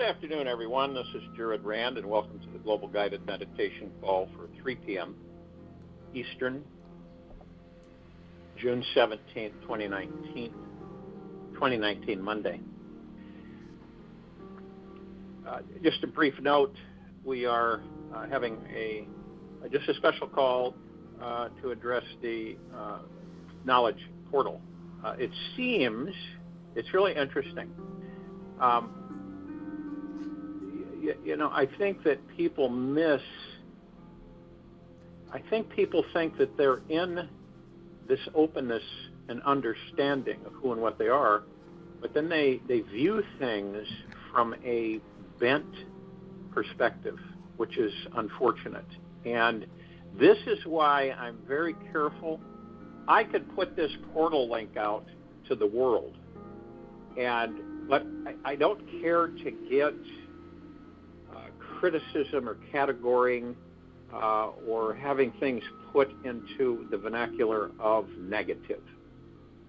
afternoon, everyone. This is Jared Rand, and welcome to the Global Guided Meditation Call for 3 p.m. Eastern, June 17th, 2019, Monday. Just a brief note, we are having just a special call to address the knowledge portal. It seems, it's really interesting. I think that people think that they're in this openness and understanding of who and what they are, but then they view things from a bent perspective, which is unfortunate. And this is why I'm very careful. I could put this portal link out to the world, but I don't care to get criticism or categorying or having things put into the vernacular of negative.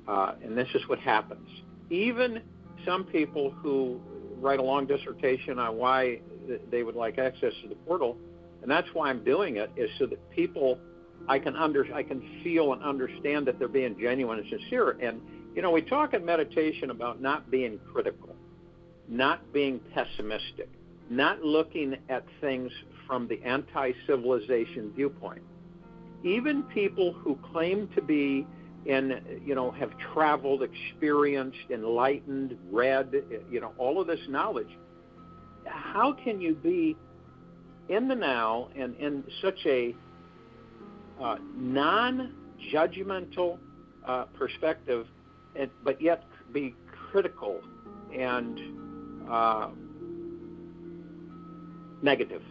And this is what happens. Even some people who write a long dissertation on why they would like access to the portal, and that's why I'm doing it, is so that people, I can feel and understand that they're being genuine and sincere. And, we talk in meditation about not being critical, not being pessimistic, not looking at things from the anti-civilization viewpoint. Even people who claim to be have traveled, experienced, enlightened, read, all of this knowledge, how can you be in the now and in such a non-judgmental perspective, but yet be critical and negative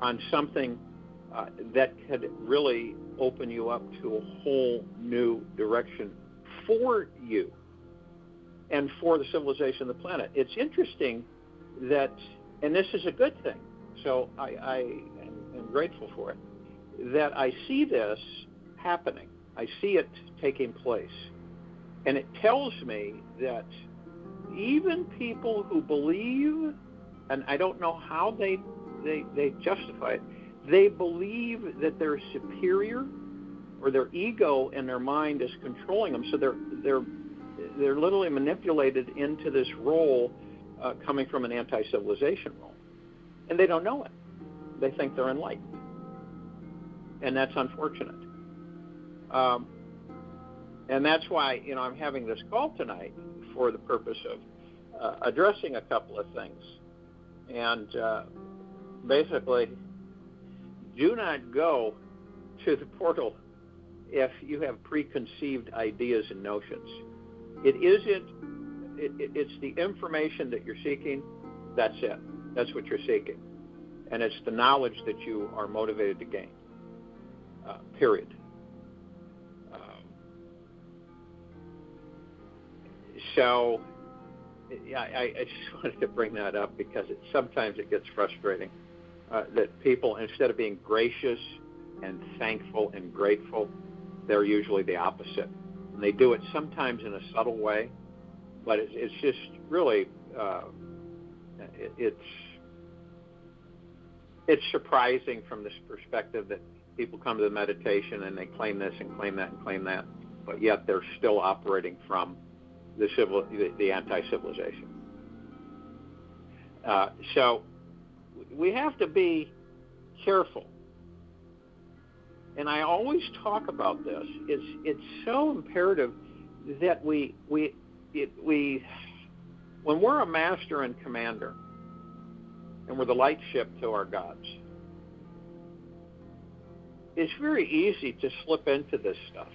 on something that could really open you up to a whole new direction for you and for the civilization of the planet? It's interesting that, and this is a good thing, so I am grateful for it, that I see this happening. I see it taking place. And it tells me that even people who believe, and I don't know how they justify it, they believe that they're superior, or their ego and their mind is controlling them. So they're literally manipulated into this role coming from an anti-civilization role, and they don't know it. They think they're enlightened, and that's unfortunate. And that's why I'm having this call tonight for the purpose of addressing a couple of things. And basically, do not go to the portal if you have preconceived ideas and notions. It's the information that you're seeking. That's it. That's what you're seeking. And it's the knowledge that you are motivated to gain, period. So I just wanted to bring that up because sometimes it gets frustrating that people, instead of being gracious and thankful and grateful, they're usually the opposite. And they do it sometimes in a subtle way, but it's just really, it's surprising from this perspective that people come to the meditation and they claim this and claim that and claim that, but yet they're still operating from the anti-civilization. So we have to be careful. And I always talk about this. It's so imperative that we when we're a master and commander, and we're the light ship to our gods, it's very easy to slip into this stuff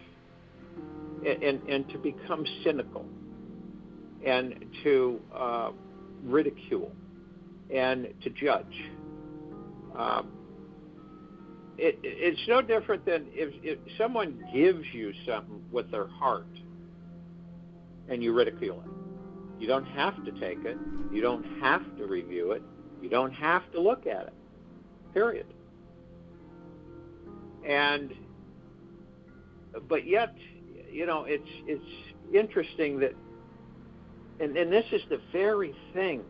and to become cynical and to ridicule and to judge. It's no different than if someone gives you something with their heart and you ridicule it. You don't have to take it. You don't have to review it. You don't have to look at it, period. But yet, it's interesting that, and this is the very thing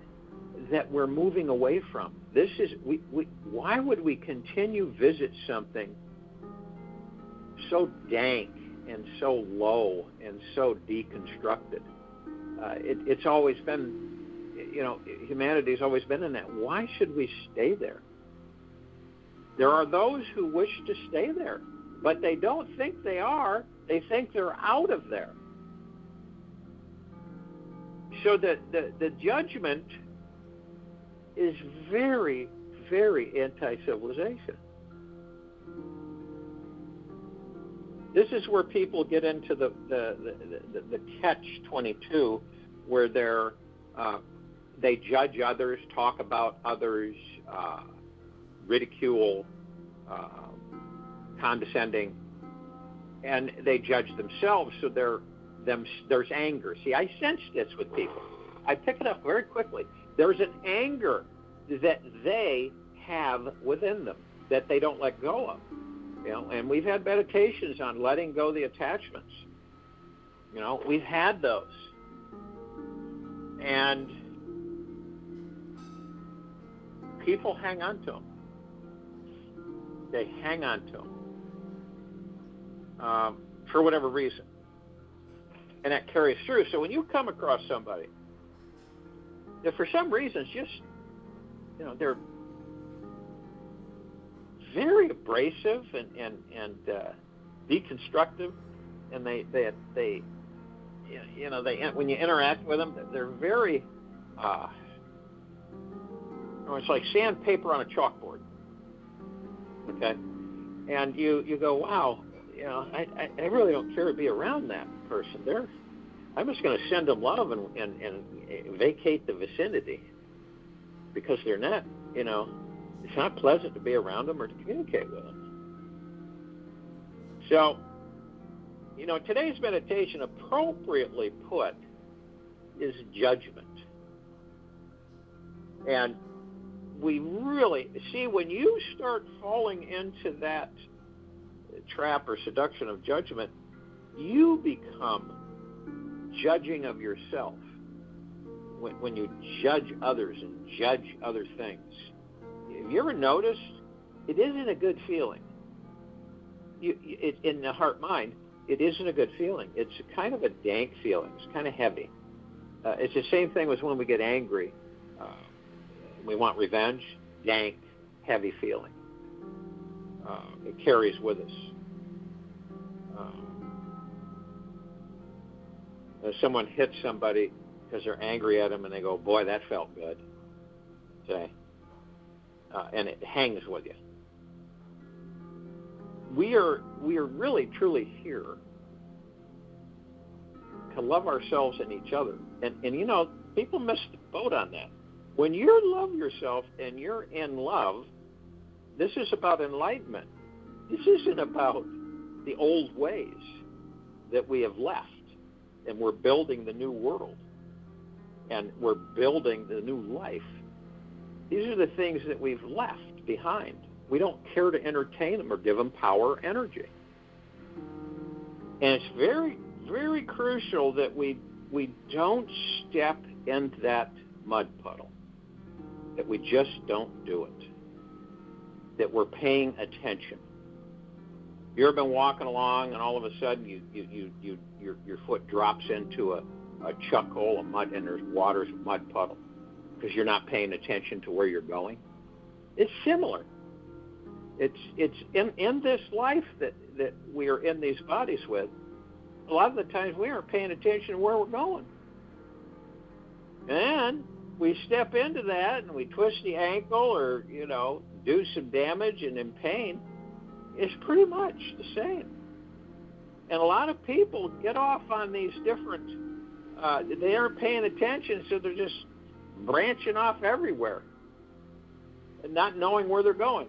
that we're moving away from. This is why would we continue visit something so dank and so low and so deconstructed? It's always been, humanity's always been in that. Why should we stay there? There are those who wish to stay there, but they don't think they are. They think they're out of there. So the judgment is very, very anti-civilization. This is where people get into the catch-22, where they judge others, talk about others, ridicule, condescending, and they judge themselves. So there's anger. See, I sense this with people. I pick it up very quickly. There's an anger that they have within them that they don't let go of. And we've had meditations on letting go the attachments. We've had those. And people hang on to them. They hang on to them for whatever reason. And that carries through. So when you come across somebody that for some reason just, they're very abrasive and deconstructive, and they when you interact with them, they're very it's like sandpaper on a chalkboard. Okay, and you go, wow, I really don't care to be around that person. I'm just going to send them love and vacate the vicinity, because they're not, it's not pleasant to be around them or to communicate with them. So, today's meditation, appropriately put, is judgment. And we really, see, when you start falling into that trap or seduction of judgment, you become judging of yourself. When you judge others and judge other things, have you ever noticed it isn't a good feeling? In the heart-mind, it isn't a good feeling. It's kind of a dank feeling. It's kind of heavy. It's the same thing as when we get angry. We want revenge. Dank, heavy feeling. It carries with us. If someone hits somebody because they're angry at them and they go, boy, that felt good, say, and it hangs with you. We are really, truly here to love ourselves and each other. And people miss the boat on that. When you love yourself and you're in love, this is about enlightenment. This isn't about the old ways that we have left, and we're building the new world, and we're building the new life. These are the things that we've left behind. We don't care to entertain them or give them power or energy. And it's very, very crucial that we don't step into that mud puddle, that we just don't do it, that we're paying attention. You ever been walking along and all of a sudden your foot drops into a chuck hole of mud, and there's water's mud puddle because you're not paying attention to where you're going? It's similar. It's in this life that we are in these bodies with. A lot of the times we aren't paying attention to where we're going, and we step into that and we twist the ankle or do some damage and in pain. It's pretty much the same. And a lot of people get off on these different, they aren't paying attention, so they're just branching off everywhere and not knowing where they're going.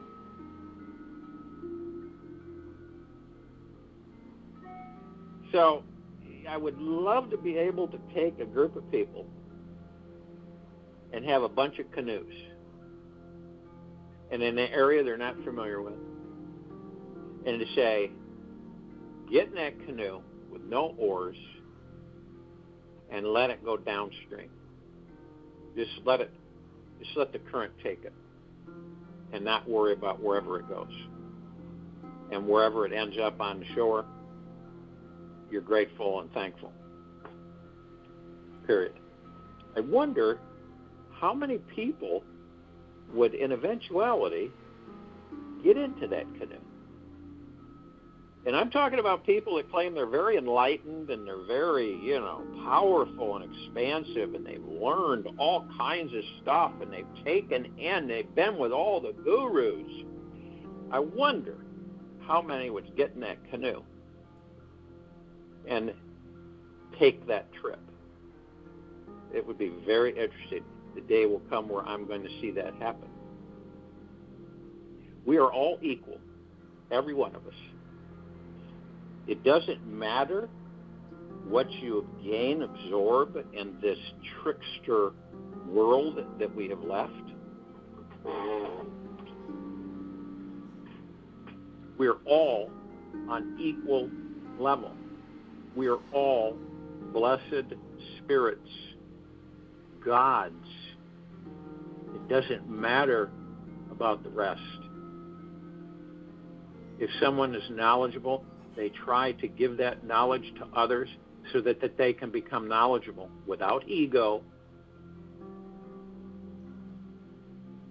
So I would love to be able to take a group of people and have a bunch of canoes, and in an area they're not familiar with, and to say, get in that canoe with no oars and let it go downstream. Just let it Just let the current take it and not worry about wherever it goes. And wherever it ends up on the shore, you're grateful and thankful. Period. I wonder how many people would, in eventuality, get into that canoe. And I'm talking about people that claim they're very enlightened and they're very, powerful and expansive, and they've learned all kinds of stuff, and they've been with all the gurus. I wonder how many would get in that canoe and take that trip. It would be very interesting. The day will come where I'm going to see that happen. We are all equal, every one of us. It doesn't matter what you gain, absorb in this trickster world that we have left. We're all on equal level. We are all blessed spirits, gods. It doesn't matter about the rest. If someone is knowledgeable, they try to give that knowledge to others so that they can become knowledgeable without ego,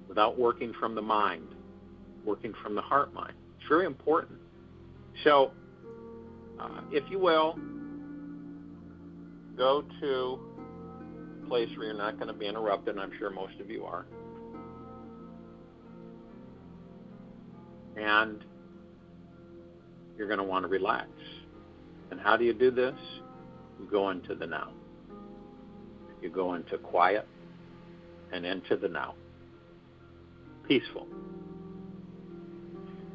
without working from the mind, working from the heart mind. It's very important. So, if you will, go to a place where you're not going to be interrupted, and I'm sure most of you are. And you're going to want to relax. And how do you do this? You go into the now. You go into quiet and into the now. Peaceful.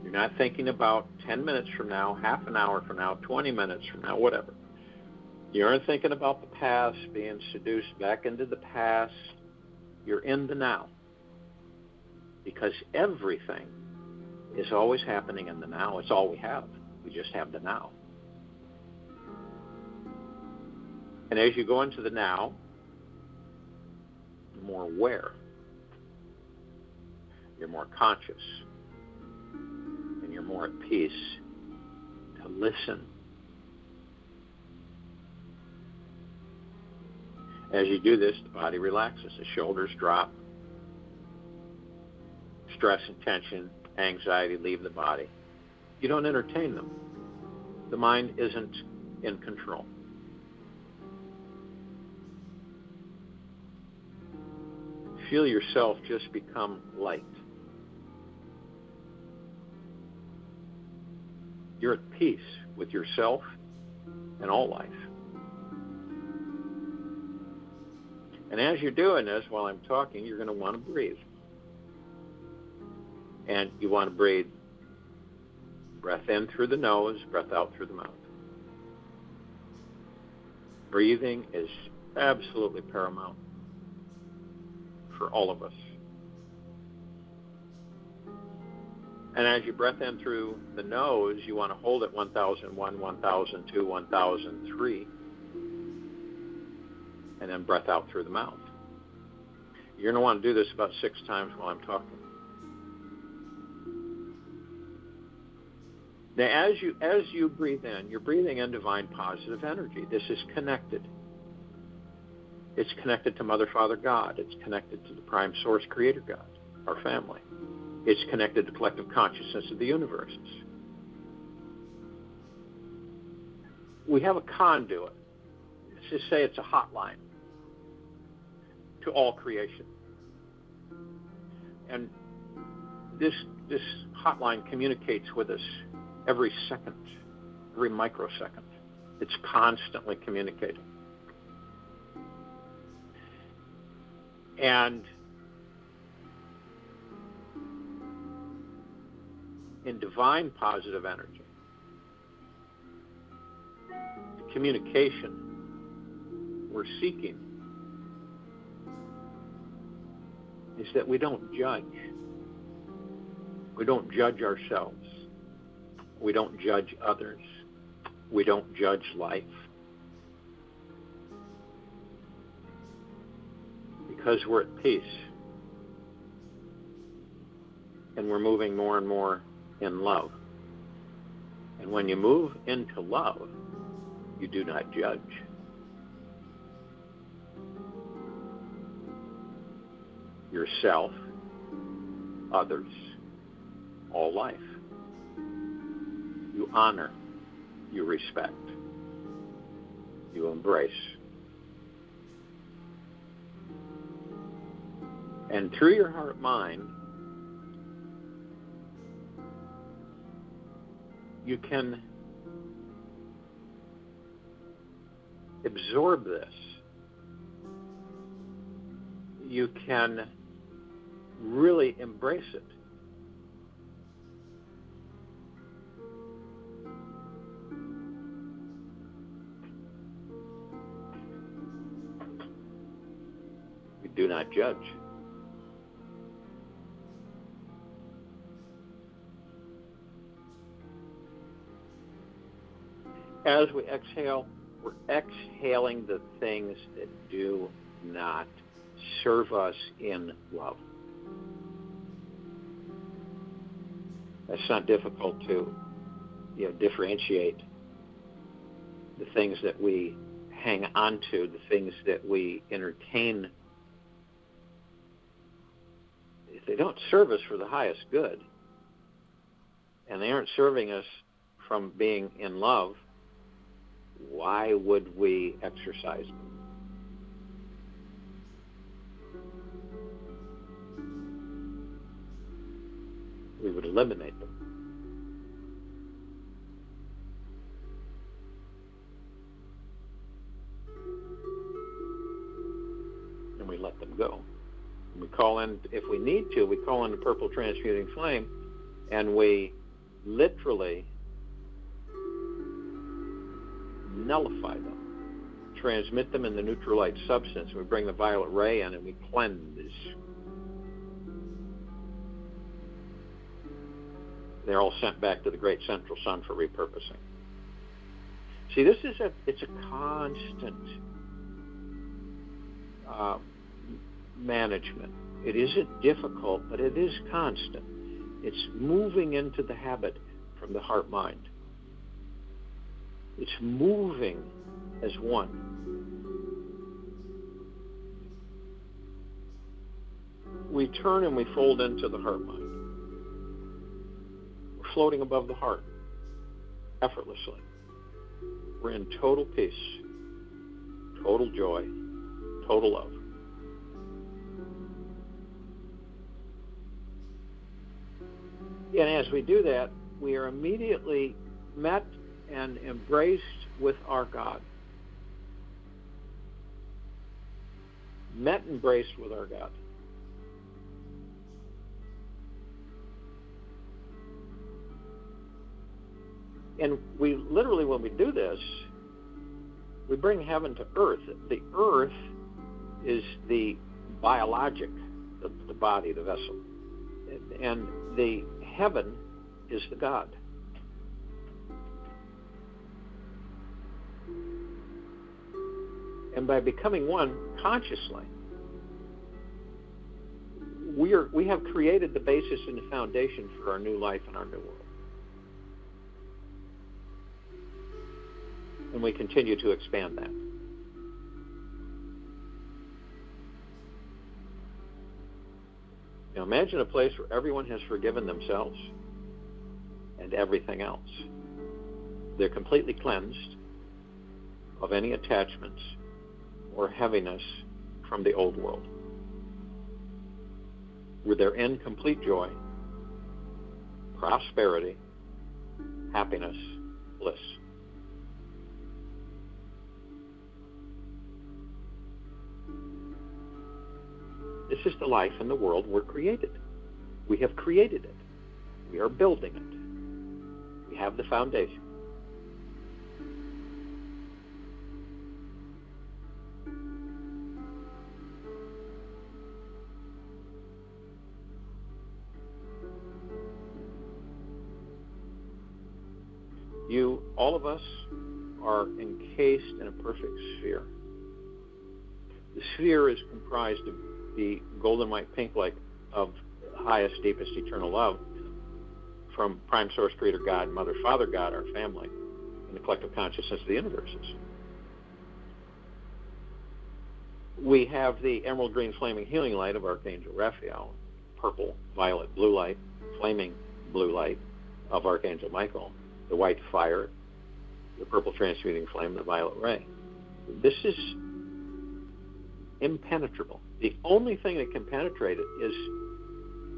You're not thinking about 10 minutes from now, half an hour from now, 20 minutes from now, whatever. You aren't thinking about the past, being seduced back into the past. You're in the now. Because everything is always happening in the now. It's all we have. We just have the now. And as you go into the now, you're more aware. You're more conscious. And you're more at peace to listen. As you do this, the body relaxes. The shoulders drop. Stress and tension, anxiety leave the body. You don't entertain them. The mind isn't in control. Feel yourself just become light. You're at peace with yourself and all life. And as you're doing this, while I'm talking, you're going to want to breathe. And you want to breathe breath in through the nose, breath out through the mouth. Breathing is absolutely paramount for all of us. And as you breath in through the nose, you want to hold it 1001, 1002, 1003, and then breath out through the mouth. You're going to want to do this about 6 times while I'm talking. Now, as you breathe in, you're breathing in divine positive energy. This is connected. It's connected to Mother, Father, God. It's connected to the Prime Source Creator God, our family. It's connected to collective consciousness of the universes. We have a conduit. Let's just say it's a hotline to all creation. And this hotline communicates with us every second, every microsecond. It's constantly communicating. And in divine positive energy, the communication we're seeking is that we don't judge. We don't judge ourselves. We don't judge others. We don't judge life. Because we're at peace and we're moving more and more in love. And when you move into love, you do not judge. Yourself, others, all life. You honor, you respect, you embrace. And through your heart-mind, you can absorb this. You can really embrace it. We do not judge. As we exhale, we're exhaling the things that do not serve us in love. It's not difficult to differentiate the things that we hang on to, the things that we entertain. If they don't serve us for the highest good, and they aren't serving us from being in love, why would we exercise them? We would eliminate them. And we let them go. And we call in, if we need to, we call in the purple transmuting flame, and we literally nullify them, transmit them in the neutral light substance. We bring the violet ray in and we cleanse. They're all sent back to the great central sun for repurposing. See, it's a constant management. It isn't difficult, but it is constant. It's moving into the habit from the heart-mind. It's moving as one. We turn and we fold into the heart-mind. We're floating above the heart, effortlessly. We're in total peace, total joy, total love. And as we do that, we are immediately met and embraced with our God. Met and embraced with our God. And we literally, when we do this, we bring heaven to earth. The earth is the biologic, the body, the vessel. And the heaven is the God. And by becoming one consciously, we have created the basis and the foundation for our new life and our new world. And we continue to expand that. Now imagine a place where everyone has forgiven themselves and everything else. They're completely cleansed of any attachments or heaviness from the old world. Where they're in complete joy, prosperity, happiness, bliss. This is the life and the world we're created. We have created it. We are building it. We have the foundation. All of us are encased in a perfect sphere. The sphere is comprised of the golden white pink light of highest, deepest eternal love from Prime Source, Creator God, Mother, Father God, our family, and the collective consciousness of the universes. We have the emerald green flaming healing light of Archangel Raphael, purple, violet, blue light, flaming blue light of Archangel Michael, the white fire, the purple transmuting flame, the violet ray. This is impenetrable. The only thing that can penetrate it is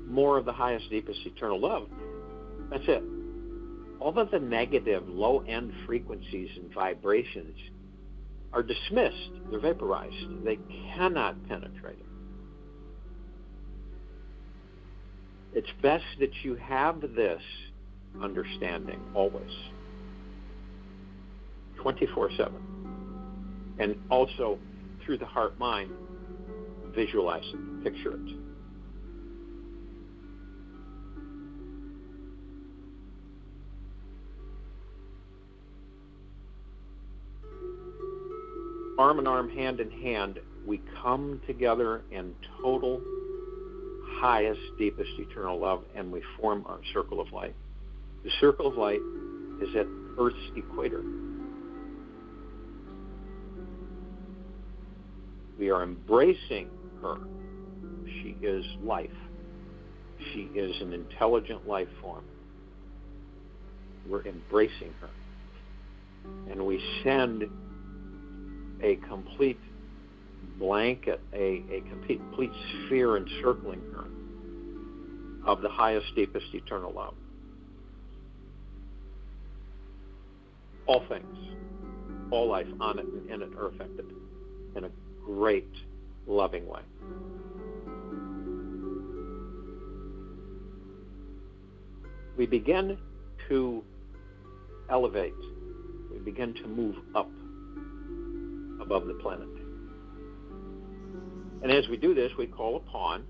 more of the highest, deepest eternal love. That's it. All of the negative, low-end frequencies and vibrations are dismissed. They're vaporized. They cannot penetrate it. It's best that you have this understanding always, 24/7. And also, through the heart-mind, visualize it, picture it. Arm in arm, hand in hand, we come together in total, highest, deepest eternal love, and we form our circle of light. The circle of light is at Earth's equator. We are embracing her. She is life. She is an intelligent life form. We're embracing her. And we send a complete blanket, a complete sphere encircling her of the highest, deepest eternal love. All things, all life on it and in it are affected in a great, loving way. We begin to elevate. We begin to move up above the planet. And as we do this, we call upon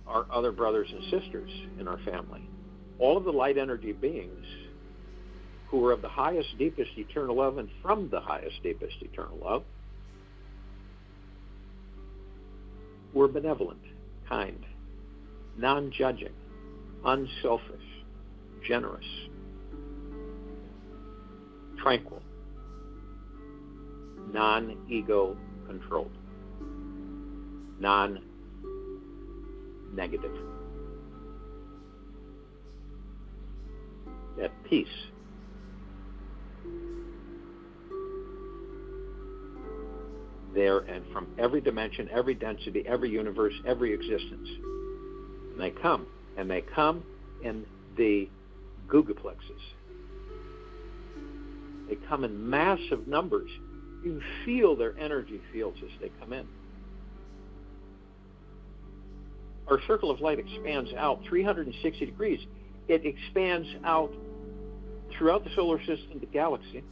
our other brothers and sisters in our family, all of the light energy beings who are of the highest, deepest eternal love and from the highest, deepest eternal love. We're benevolent, kind, non-judging, unselfish, generous, tranquil, non-ego controlled, non-negative, at peace. There and from every dimension, every density, every universe, every existence. And they come in the gugaplexes. They come in massive numbers. You feel their energy fields as they come in. Our circle of light expands out 360 degrees. It expands out throughout the solar system, the galaxy,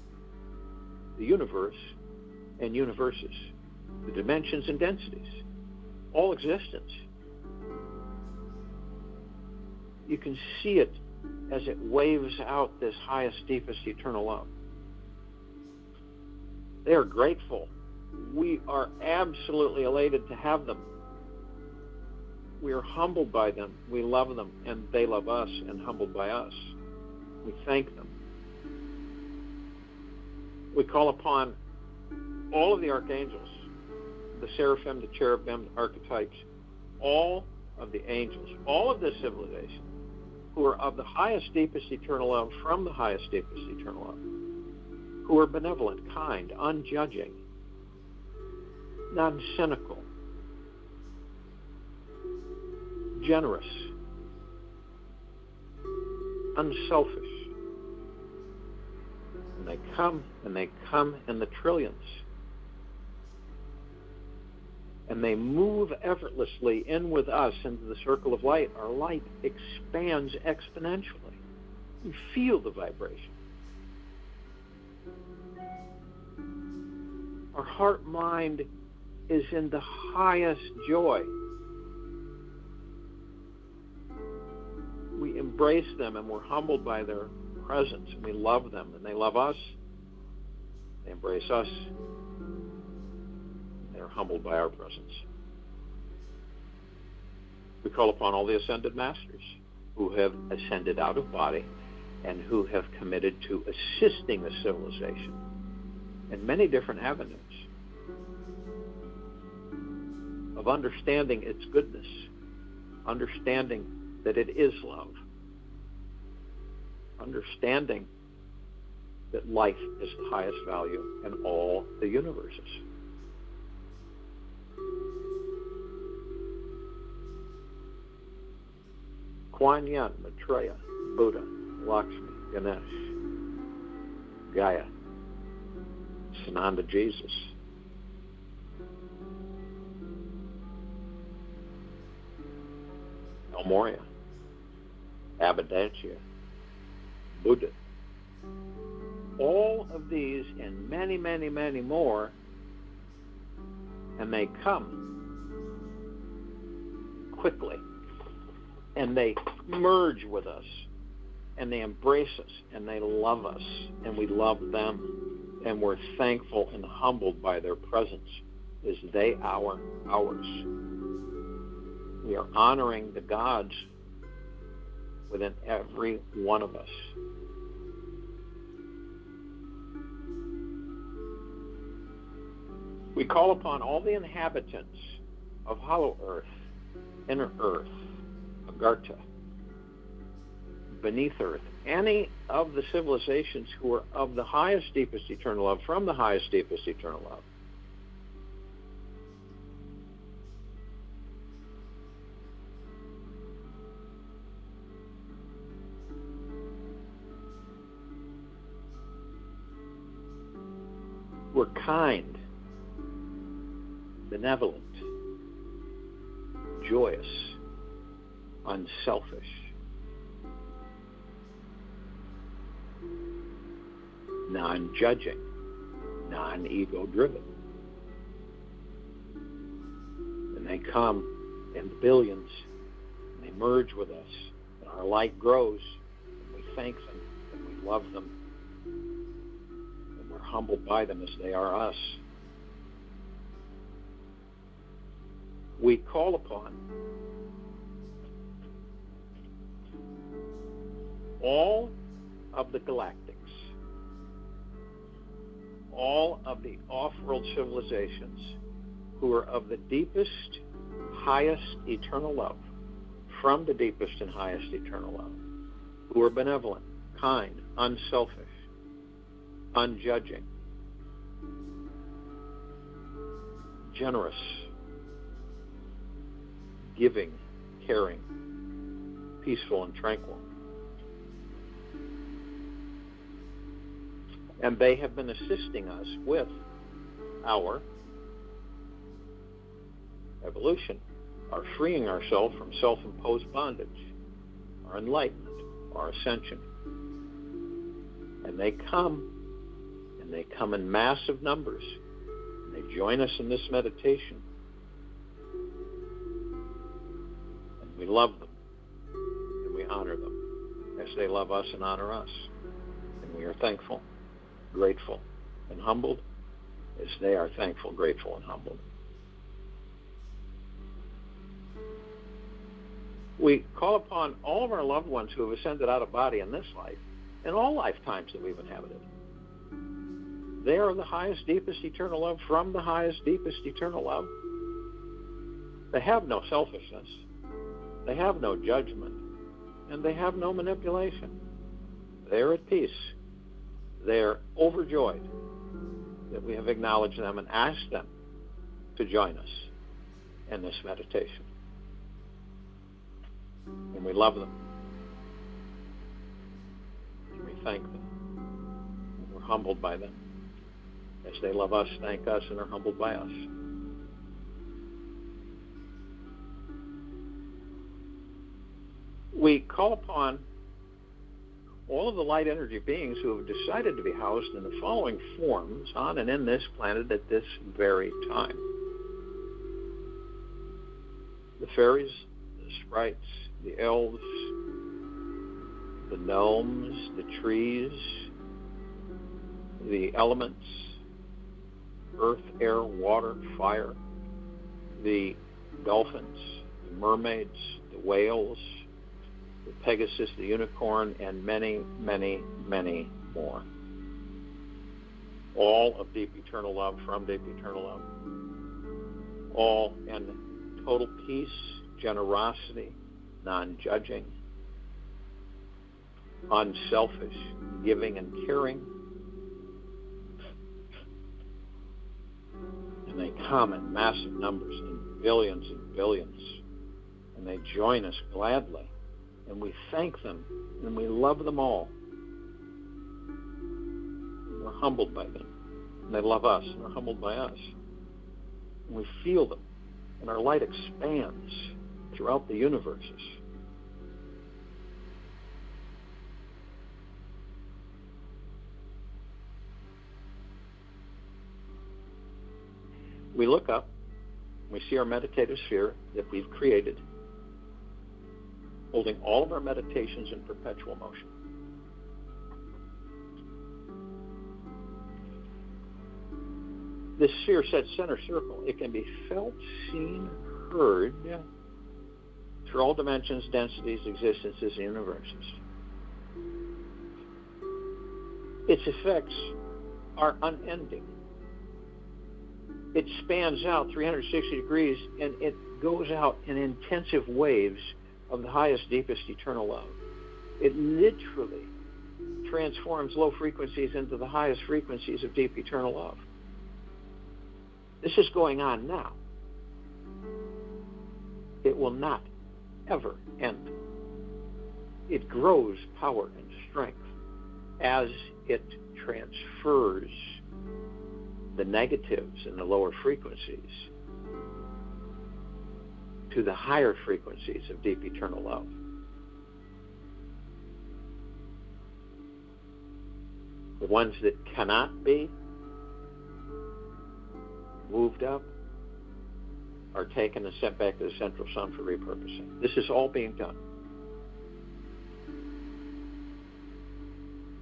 the universe, and universes, the dimensions and densities, all existence. You can see it as it waves out this highest, deepest eternal love. They are grateful. We are absolutely elated to have them. We are humbled by them. We love them, and they love us and humbled by us. We thank them. We call upon all of the archangels, the seraphim, the cherubim, the archetypes, all of the angels, all of the civilization, who are of the highest, deepest eternal love, from the highest, deepest eternal love, who are benevolent, kind, unjudging, non-cynical, generous, unselfish. And they come in the trillions. And they move effortlessly in with us into the circle of light. Our light expands exponentially. You feel the vibration. Our heart-mind is in the highest joy. We embrace them and we're humbled by their presence, and we love them and they love us. They embrace us. They're humbled by our presence. We call upon all the ascended masters who have ascended out of body and who have committed to assisting the civilization in many different avenues of understanding its goodness, understanding that it is love, understanding that life is the highest value in all the universes. Kuan Yin, Maitreya, Buddha, Lakshmi, Ganesh, Gaia, Sananda Jesus, El Morya, Abundantia, Buddha. All of these and many, many, many more, and they come quickly, and they merge with us, and they embrace us, and they love us, and we love them, and we're thankful and humbled by their presence as they are ours. We are honoring the gods within every one of us. We call upon all the inhabitants of Hollow Earth, Inner Earth, Agartha, Beneath Earth, any of the civilizations who are of the highest, deepest eternal love, from the highest, deepest eternal love. We're kind, benevolent, joyous, unselfish, non-judging, non-ego driven. And they come in billions, and they merge with us, and our light grows, and we thank them, and we love them, and we're humbled by them as they are us. We call upon all of the galactics, all of the off-world civilizations who are of the deepest, highest eternal love, from the deepest and highest eternal love, who are benevolent, kind, unselfish, unjudging, generous, giving, caring, peaceful, and tranquil. And they have been assisting us with our evolution, our freeing ourselves from self-imposed bondage, our enlightenment, our ascension. And they come in massive numbers. And they join us in this meditation. And we love them, and we honor them as they love us and honor us. And we are thankful, grateful, and humbled as they are thankful, grateful, and humbled. We call upon all of our loved ones who have ascended out of body in this life, in all lifetimes that we've inhabited. They are the highest, deepest eternal love, from the highest, deepest eternal love. They have no selfishness. They have no judgment. And they have no manipulation. They're at peace. They're overjoyed that we have acknowledged them and asked them to join us in this meditation. And we love them. And we thank them. And we're humbled by them as they love us, thank us, and are humbled by us. We call upon all of the light energy beings who have decided to be housed in the following forms on and in this planet at this very time. The fairies, the sprites, the elves, the gnomes, the trees, the elements, earth, air, water, fire, the dolphins, the mermaids, the whales, the Pegasus, the unicorn, and many, many, many more. All of deep eternal love, from deep eternal love. All in total peace, generosity, non-judging, unselfish, giving and caring. And they come in massive numbers, in billions and billions. And they join us gladly. And we thank them, and we love them all. And we're humbled by them. And they love us, and we're humbled by us. And we feel them, and our light expands throughout the universes. We look up, we see our meditative sphere that we've created, holding all of our meditations in perpetual motion. This sphere set center circle. It can be felt, seen, heard through all dimensions, densities, existences, and universes. Its effects are unending. It spans out 360 degrees, and it goes out in intensive waves of the highest, deepest eternal love. It literally transforms low frequencies into the highest frequencies of deep eternal love. This is going on now. It will not ever end. It grows power and strength as it transfers the negatives in the lower frequencies to the higher frequencies of deep eternal love. The ones that cannot be moved up are taken and sent back to the central sun for repurposing. This is all being done.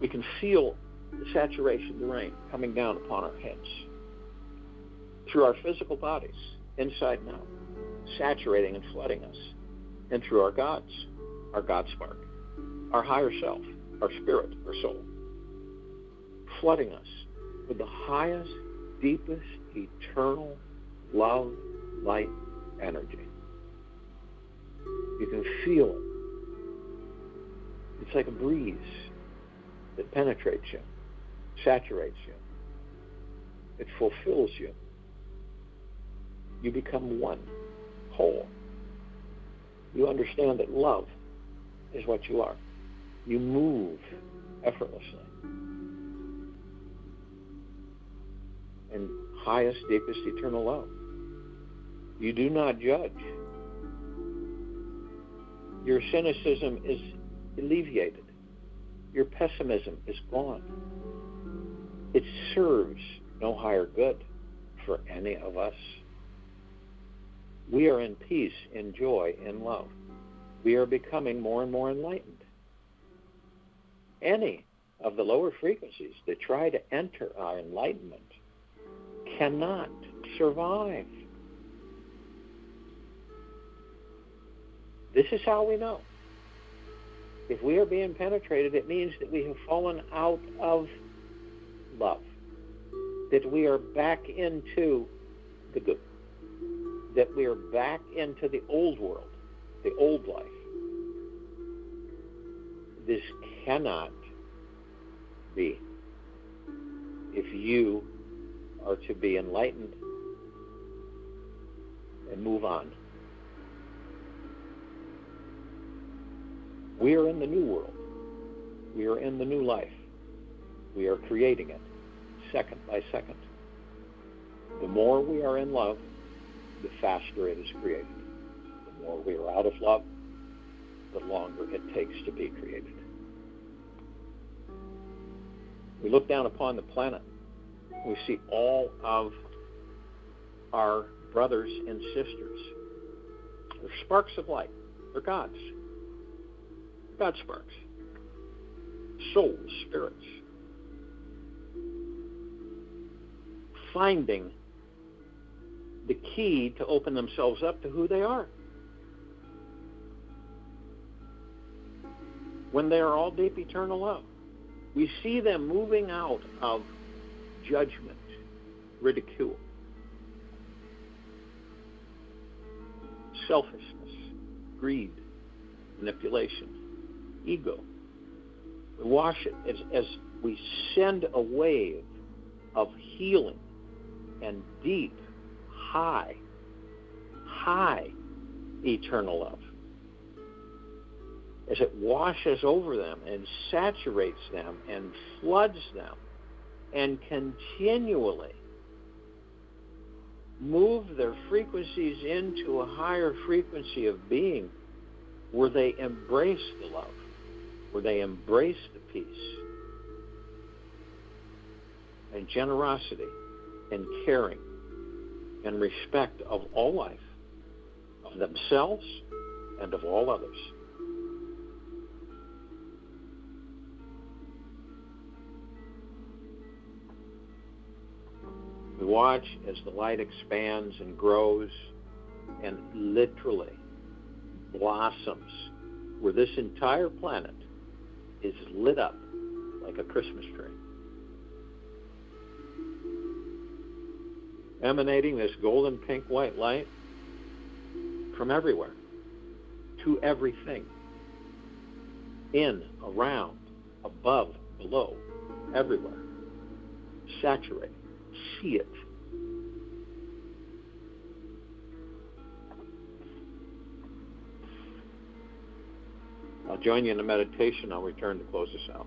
We can feel the saturation, the rain, coming down upon our heads through our physical bodies, inside and out, saturating and flooding us, and through our gods, our God spark, our higher self, our spirit, our soul, flooding us with the highest, deepest, eternal love, light, energy. You can feel it. It's like a breeze that penetrates you, saturates you. It fulfills you. You become one, whole. You understand that love is what you are. You move effortlessly. In highest, deepest, eternal love. You do not judge. Your cynicism is alleviated. Your pessimism is gone. It serves no higher good for any of us. We are in peace, in joy, in love. We are becoming more and more enlightened. Any of the lower frequencies that try to enter our enlightenment cannot survive. This is how we know. If we are being penetrated, it means that we have fallen out of love, that we are back into the good, that we are back into the old world, the old life. This cannot be. If you are to be enlightened and move on. We are in the new world. We are in the new life. We are creating it second by second. The more we are in love, the faster it is created. The more we are out of love, the longer it takes to be created. We look down upon the planet. We see all of our brothers and sisters. They're sparks of light. They're gods. God sparks. Souls, spirits. Finding the key to open themselves up to who they are. when they are all deep eternal love. We see them moving out of judgment, ridicule, selfishness, greed, manipulation, ego. We wash it as we send a wave of healing and deep, high eternal love. As it washes over them and saturates them and floods them and continually move their frequencies into a higher frequency of being where they embrace the love, where they embrace the peace and generosity and caring and respect of all life, of themselves and of all others. We watch as the light expands and grows and literally blossoms, where this entire planet is lit up like a Christmas tree, emanating this golden pink white light from everywhere to everything, in, around, above, below, everywhere, saturating. See it. I'll join you in the meditation. I'll return to close this out.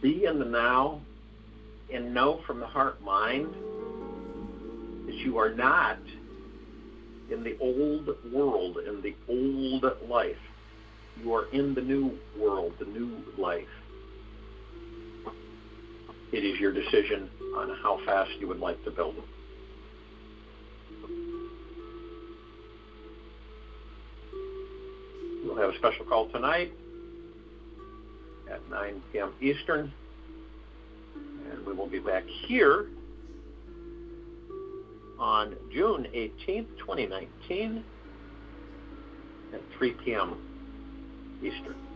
Be in the now and know from the heart mind that you are not in the old world, in the old life. You are in the new world, the new life. It is your decision on how fast you would like to build it. We'll have a special call tonight at 9 p.m. Eastern, and we will be back here on June 18th, 2019 at 3 p.m. Eastern.